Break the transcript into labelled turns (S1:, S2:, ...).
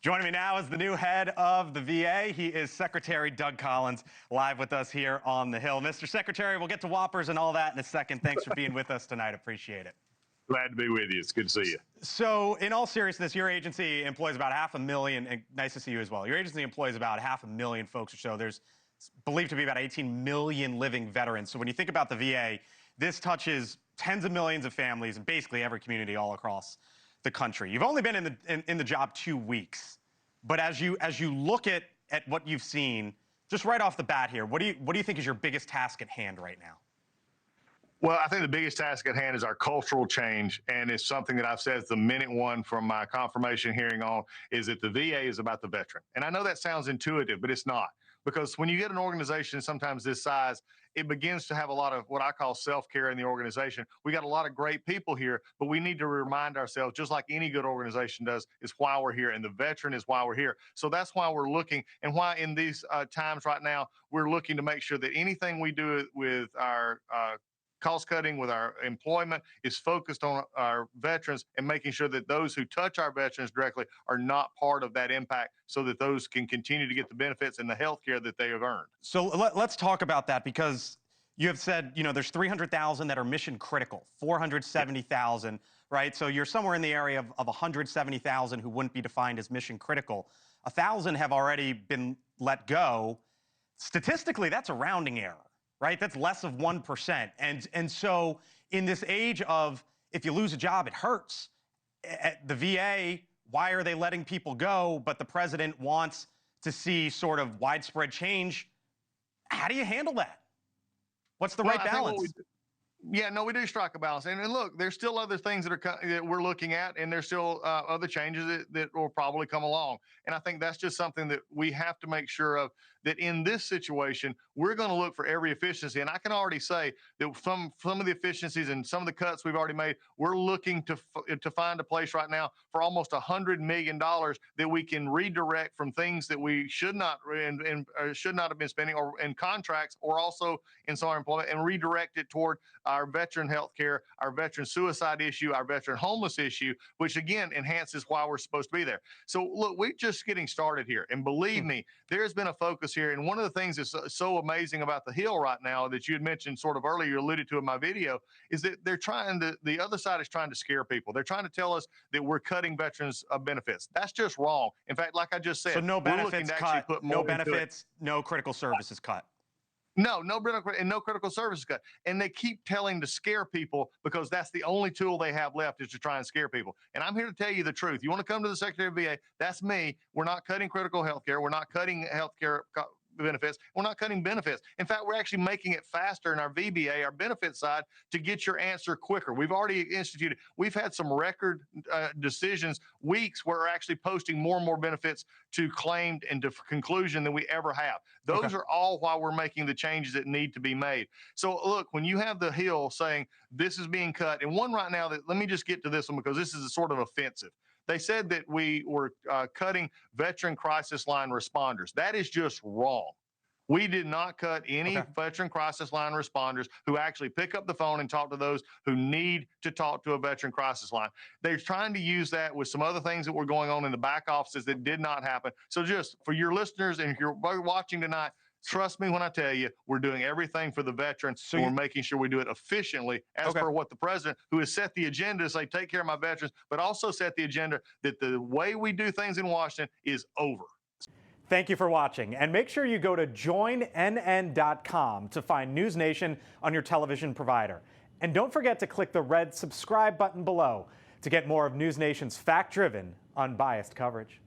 S1: Joining me now is the new head of the VA. He is Secretary Doug Collins, live with us here on the Hill. Mr. Secretary, we'll get to Whoppers and all that in a second. Thanks for being with us tonight. Appreciate it.
S2: Glad to be with you. It's good to see you.
S1: So, in all seriousness, your agency employs about 500,000, and nice to see you as well. Your agency employs about 500,000 folks or so. There's believed to be about 18 million living veterans. So when you think about the VA, this touches tens of millions of families in basically every community all across the country. You've only been in the job 2 weeks, but as you look at what you've seen, just right off the bat here, what do you think is your biggest task at hand right now?
S2: Well, I think the biggest task at hand is our cultural change, and it's something that I've said the minute one from my confirmation hearing on, is that the VA is about the veteran. And I know that sounds intuitive, but it's not. Because when you get an organization sometimes this size, it begins to have a lot of what I call self-care in the organization. We got a lot of great people here, but we need to remind ourselves, just like any good organization does, is why we're here, and the veteran is why we're here. So that's why we're looking, and why in these times right now, we're looking to make sure that anything we do with our cost cutting, with our employment, is focused on our veterans and making sure that those who touch our veterans directly are not part of that impact, so that those can continue to get the benefits and the health care that they have earned.
S1: So let's talk about that, because you have said, there's 300,000 that are mission critical, 470,000, right? So you're somewhere in the area of 170,000 who wouldn't be defined as mission critical. 1,000 have already been let go. Statistically, that's a rounding error, right? That's less of 1%. And so in this age of, if you lose a job, it hurts. At the VA, why are they letting people go? But the president wants to see sort of widespread change. How do you handle that? What's the right balance?
S2: We do strike a balance. And look, there's still other things that we're looking at, and there's still other changes that will probably come along. And I think that's just something that we have to make sure of, that in this situation, we're going to look for every efficiency. And I can already say that some of the efficiencies and some of the cuts we've already made, we're looking to find a place right now for almost $100 million that we can redirect from things that we should not have been spending, or in contracts, or also in some employment, and redirect it toward our veteran health care, our veteran suicide issue, our veteran homeless issue, which again enhances why we're supposed to be there. So look, we're just getting started here. And believe me, there's been a focus here. And one of the things that's so amazing about the Hill right now that you had mentioned sort of earlier, you alluded to in my video, is that the other side is trying to scare people. They're trying to tell us that we're cutting veterans benefits. That's just wrong. In fact, like I just said,
S1: so no benefits cut, no benefits, no critical services cut.
S2: No critical services cut. And they keep telling to scare people, because that's the only tool they have left, is to try and scare people. And I'm here to tell you the truth. You want to come to the Secretary of VA, that's me. We're not cutting critical health care. We're not cutting health care benefits. We're not cutting benefits. In fact, we're actually making it faster in our VBA, our benefit side, to get your answer quicker. We've already we've had some record decisions, weeks, where we're actually posting more and more benefits to claimed and to conclusion than we ever have. Those are all why we're making the changes that need to be made. So look, when you have the Hill saying this is being cut, and one right now, let me just get to this one, because this is sort of offensive. They said that we were cutting veteran crisis line responders. That is just wrong. We did not cut any veteran crisis line responders who actually pick up the phone and talk to those who need to talk to a veteran crisis line. They're trying to use that with some other things that were going on in the back offices that did not happen. So just for your listeners, and if you're watching tonight, trust me when I tell you, we're doing everything for the veterans. So we're making sure we do it efficiently, as per what the president, who has set the agenda to say, take care of my veterans, but also set the agenda that the way we do things in Washington is over.
S1: Thank you for watching, and make sure you go to joinnn.com to find NewsNation on your television provider. And don't forget to click the red subscribe button below to get more of NewsNation's fact-driven, unbiased coverage.